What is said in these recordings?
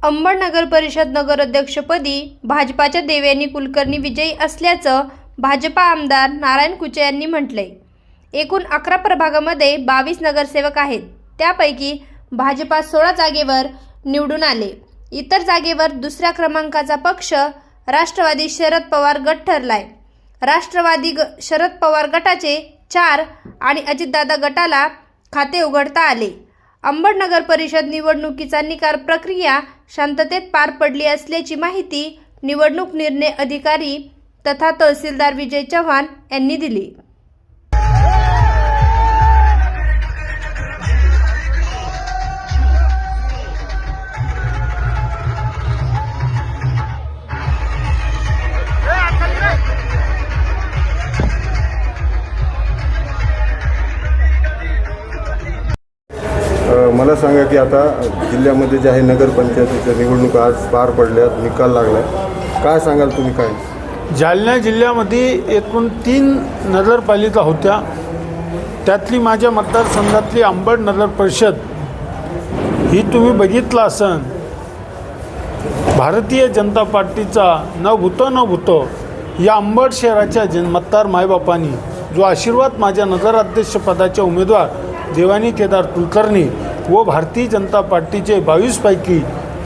अंबड नगर परिषद नगराध्यक्षपदी भाजपाच्या देवयानी कुलकर्णी विजयी असल्याचं भाजपा आमदार नारायण कुचे यांनी म्हटलंय। एकूण 11 प्रभागामध्ये 22 नगरसेवक आहेत, त्यापैकी भाजपा 16 जागेवर निवडून आले। इतर जागेवर दुसऱ्या क्रमांकाचा पक्ष राष्ट्रवादी शरद पवार गट ठरलाय। राष्ट्रवादी शरद पवार गटाचे 4 आणि अजितदादा गटाला खाते उघडता आले। अंबड नगर परिषद निवडणुकीचा निकाल प्रक्रिया शांततेत पार पडली असल्याची माहिती निवडणूक निर्णय अधिकारी तथा तहसीलदार विजय चव्हाण यांनी दिली। मला सांगा की आता जिल्ह्यामध्ये जे आहे नगरपंचायतीच्या निवडणूक आज पार पडल्यात, निकाल लागला, काय सांगाल तुम्ही? काय जालना जिल्ह्यामध्ये एकूण 3 नगरपालिका होत्या, त्यातली माझ्या मतदारसंघातली अंबड नगर परिषद ही तुम्ही बघितलं असन, भारतीय जनता पार्टीचा न भूतो या अंबड शहराच्या मतदार मायबापांनी जो आशीर्वाद माझ्या नगराध्यक्षपदाचे उमेदवार देवयानी केदार कुलकर्णी व भारतीय जनता पार्टीचे 22 पैकी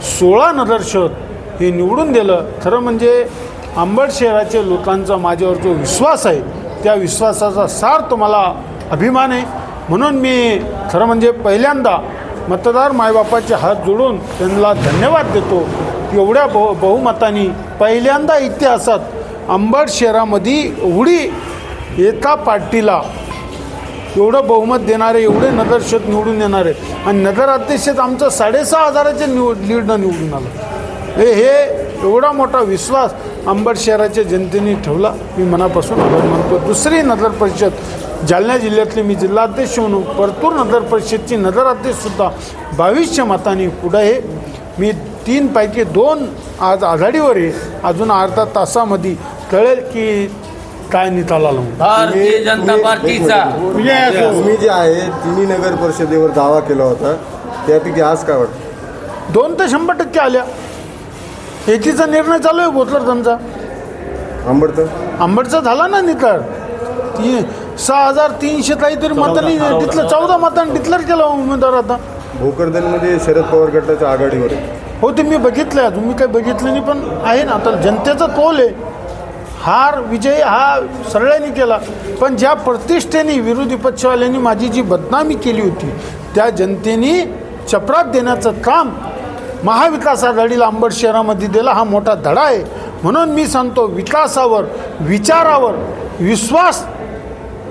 16 नगरसेवक हे निवडून दिलं। खरं म्हणजे अंबड शहराच्या लोकांचा माझ्यावर जो विश्वास आहे, त्या विश्वासाचा सार तुम्हाला अभिमान आहे। म्हणून मी खरं म्हणजे पहिल्यांदा मतदार मायबापाचे हात जोडून त्यांना धन्यवाद देतो। एवढ्या बहुमतांनी पहिल्यांदा इतिहासात अंबड शहरामध्ये एवढी एका पार्टीला एवढं बहुमत देणारे एवढे नगरसेवक निवडून येणारे आणि नगराध्यक्षात आमचं 6,500च्या लीडनं निवडून आलं। हे एवढा मोठा विश्वास अंबड शहराच्या जनतेने ठेवला, मी मनापासून आभार मानतो। दुसरी नगर परिषद जालना जिल्ह्यातली मी जिल्हाध्यक्ष म्हणून परतूर नगर परिषदची नगराध्यक्षसुद्धा 2200 मतांनी पुढे आहे। मी 3 पैकी 2 आज आघाडीवर आहे। अजून अर्धा तासामध्ये कळेल की काय निकाल आला। भारतीय जनता पार्टीचा तुम्ही जे आहे 3 नगर परिषदेवर दावा केला होता, त्यापैकी आज काय वाटतं? 2 तर 100% आल्या। एकीचा निर्णय चालू आहे भोसलरचा, अंबडचा झाला ना निकाल। 6,300 काहीतरी मतांनी तिथलं 14 मतांनी डिक्लेअर केला उमेदवार। आता भोकरदनमध्ये शरद पवार गटाच्या आघाडीवर हो, ते मी बघितलं आहे, तुम्ही काही बघितलं नाही पण आहे ना। आता जनतेचा तोल आहे, हार विजय हा सगळ्यांनी केला, पण ज्या प्रतिष्ठेने विरोधी पक्षवाल्यांनी माझी जी बदनामी केली होती त्या जनतेने चपराक देण्याचं काम महाविकास आघाडीला अंबड शहरामध्ये दिला। हा मोठा धडा आहे। म्हणून मी सांगतो, विकासावर विचारावर विश्वास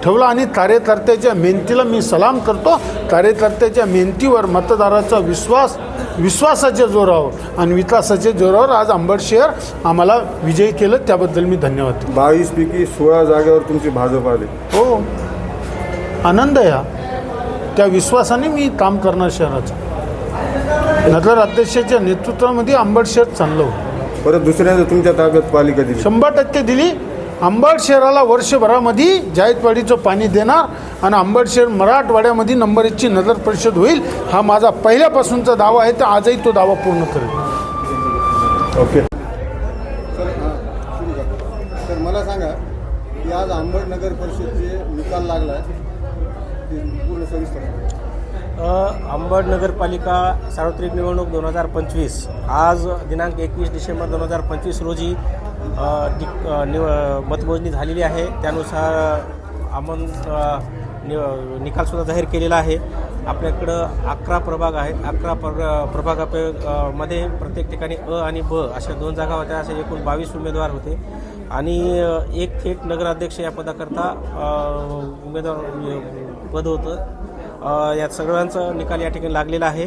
ठेवला आणि कार्यकर्त्याच्या मेहनतीला मी सलाम करतो। कार्यकर्त्याच्या मेहनतीवर मतदाराचा विश्वासाच्या जोरावर आणि विकासाच्या जोरावर आज अंबड शहर आम्हाला विजयी केलं, त्याबद्दल मी धन्यवाद देतो। 22 पैकी 16 जागेवर तुमची भाजप आले, हो, आनंद आहे हा। त्या विश्वासाने मी काम करणार शहराचं। नगराध्यक्षाच्या नेतृत्वामध्ये अंबड शहर चाललं होतं। परत दुसऱ्यांदा तुमच्या ताब्यात पालिका दिली, 100% दिली। अंबड शहराला वर्षभरामध्ये जायकवाडीचं पाणी देणार आणि अंबड शहर मराठवाड्यामध्ये नंबर 1 ची नगर परिषद होईल, हा माझा पहिल्यापासूनचा दावा आहे। तर आजही तो दावा पूर्ण करेल। ओके सर, मला सांगा की आज अंबड नगर परिषदचे निकाल लागला आहे, पूर्ण सविस्तर। अंबड नगरपालिका सार्वत्रिक निवडणूक 2025 आज दिनांक 21 डिसेंबर 2025 रोजी मतमोजणी झालेली आहे। त्यानुसार आपण निकालसुद्धा जाहीर केलेला आहे। आपल्याकडं 11 प्रभाग आहेत। 11 प्रभागामध्ये प्रत्येक ठिकाणी अ आणि ब अशा 2 जागा होत्या। असे एकूण 22 उमेदवार होते आणि एक थेट नगराध्यक्ष या पदाकरता उमेदवार पद होतं। यात सगळ्यांचा निकाल या ठिकाणी लागलेला आहे।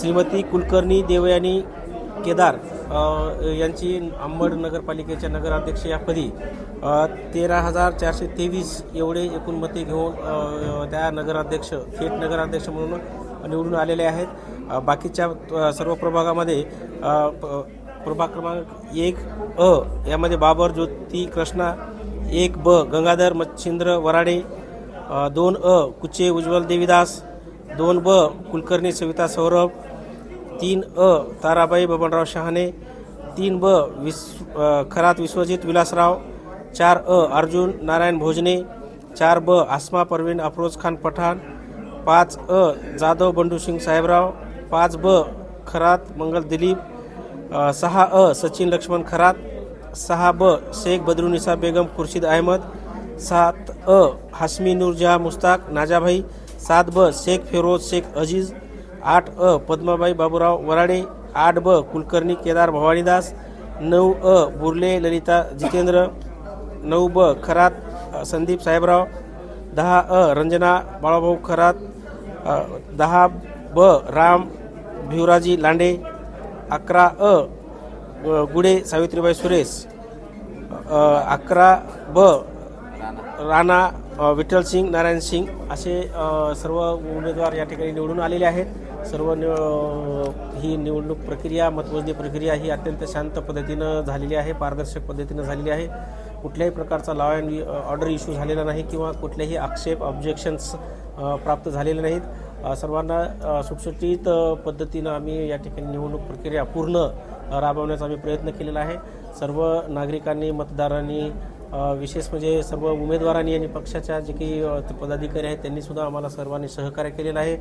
श्रीमती कुलकर्णी देवयानी केदार यांची अंबड नगरपालिकेच्या नगराध्यक्ष या पदी 13,423 एवढे एकूण मते घेऊन त्या थेट नगराध्यक्ष म्हणून निवडून आलेले आहेत। बाकीच्या सर्व प्रभागामध्ये प्रभाग क्रमांक 1 अ यामध्ये बाबर ज्योती कृष्णा, 1 ब गंगाधर मच्छिंद्र वराडे, 2 अ कुचे उज्ज्वल देवीदास, 2 ब कुलकर्णी सविता सौरभ, 3 ताराबाई बबनराव शहाणे, 3 खरात विश्वजित विलासराव, 4 अर्जुन नारायण भोजने, 4 आसमा परवीन अफरोज खान पठाण, 5 जाधव बंडू सिंग साहेबराव, 5 खरात मंगल दिलीप, 6 सचिन लक्ष्मण खरात, 6 शेख बदरुनिसा बेगम खुर्शीद अहमद, 7 हाशमी नूरजहा मुस्ताक नाजाभाई, 7 शेख फिरोज शेख अजीज, 8 पद्माबाई बाबूराव वराडे, 8 कुलकर्णी केदार भवानीदास, 9 बुर्ले ललिता जितेंद्र, 9 खरात संदीप साहेबराव, 10 रंजना बाळाभाऊ खरात, 10 राम भिवराजी लांडे, 11 गुडे सावित्रीबाई सुरेश, 11 राणा विठ्ठल सिंग नारायण सिंग असे सर्व उमेदवार या ठिकाणी निवडून आलेले आहेत. सर्व ही निवडणूक प्रक्रिया, मतमोजणी प्रक्रिया ही अत्यंत शांत पद्धतीनं झालेली आहे, पारदर्शक पद्धतीनं झालेली आहे. कुठल्याही प्रकारचा लॉ अँड ऑर्डर इश्यू झालेला नाही किंवा कुठलेही आक्षेप ऑब्जेक्शन्स प्राप्त झालेले नाहीत. सर्वांना सुटसुटीत पद्धतीनं आम्ही या ठिकाणी निवडणूक प्रक्रिया पूर्ण राबवण्याचा आम्ही प्रयत्न केलेला आहे. सर्व नागरिकांनी, मतदारांनी, विशेष म्हणजे सर्व उमेदवारांनी आणि पक्षाच्या जे काही पदाधिकारी आहेत त्यांनी सुद्धा आम्हाला सर्वांनी सहकार्य केलेलं आहे.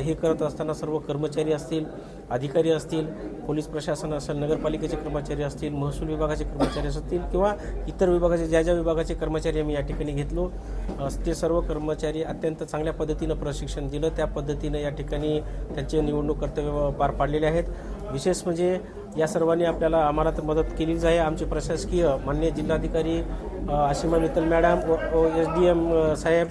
हे करत असताना सर्व कर्मचारी असतील, अधिकारी असतील, पोलीस प्रशासन असेल, नगरपालिकेचे कर्मचारी असतील, महसूल विभागाचे कर्मचारी असतील किंवा इतर विभागाचे ज्या विभागाचे कर्मचारी आम्ही या ठिकाणी घेतलो ते सर्व कर्मचारी अत्यंत चांगल्या पद्धतीनं प्रशिक्षण दिलं. त्या पद्धतीनं या ठिकाणी त्यांचे निवडणूक कर्तव्य पार पाडलेले आहेत. विशेष म्हणजे या सर्वांनी आम्हाला तर मदत केलीच आहे. आमचे प्रशासकीय माननीय जिल्हाधिकारी आशिमा मित्तल मॅडम व SDM साहेब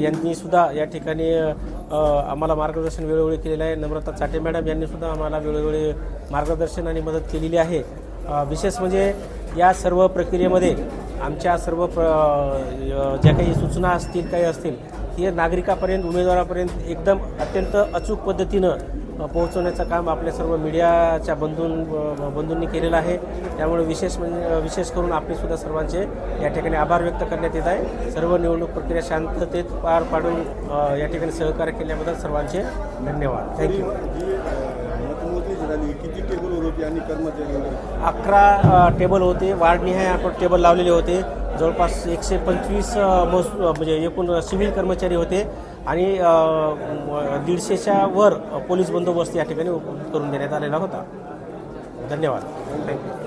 यांनी सुद्धा या ठिकाणी आम्हाला मार्गदर्शन वेळोवेळी केलेलं आहे. नम्रता चाटे मॅडम यांनी सुद्धा आम्हाला वेळोवेळी मार्गदर्शन आणि मदत केलेली आहे. विशेष म्हणजे या सर्व प्रक्रियेमध्ये आमच्या सर्व ज्या काही सूचना असतील, काही असतील, हे नागरिकापर्यंत, उमेदवारापर्यंत एकदम अत्यंत अचूक पद्धतीनं पोहोचवण्याचं काम आपल्या सर्व मीडियाच्या बंधूंनी केलेलं आहे. त्यामुळे विशेष करून आपले सुद्धा सर्वांचे या ठिकाणी आभार व्यक्त करण्यात येत आहे. सर्व निवडणूक प्रक्रिया शांततेत पार पाडून या ठिकाणी सहकार्य केल्याबद्दल सर्वांचे धन्यवाद. थँक्यू. किती टेबल होते आणि कर्मचारी 11 टेबल होते. वार्डनिहाय आपण टेबल लावलेले होते. जवळपास 125 म्हणजे एकूण सिव्हिल कर्मचारी होते आणि 150च्या वर पोलीस बंदोबस्त या ठिकाणी करून देण्यात आलेला होता. धन्यवाद. थँक्यू.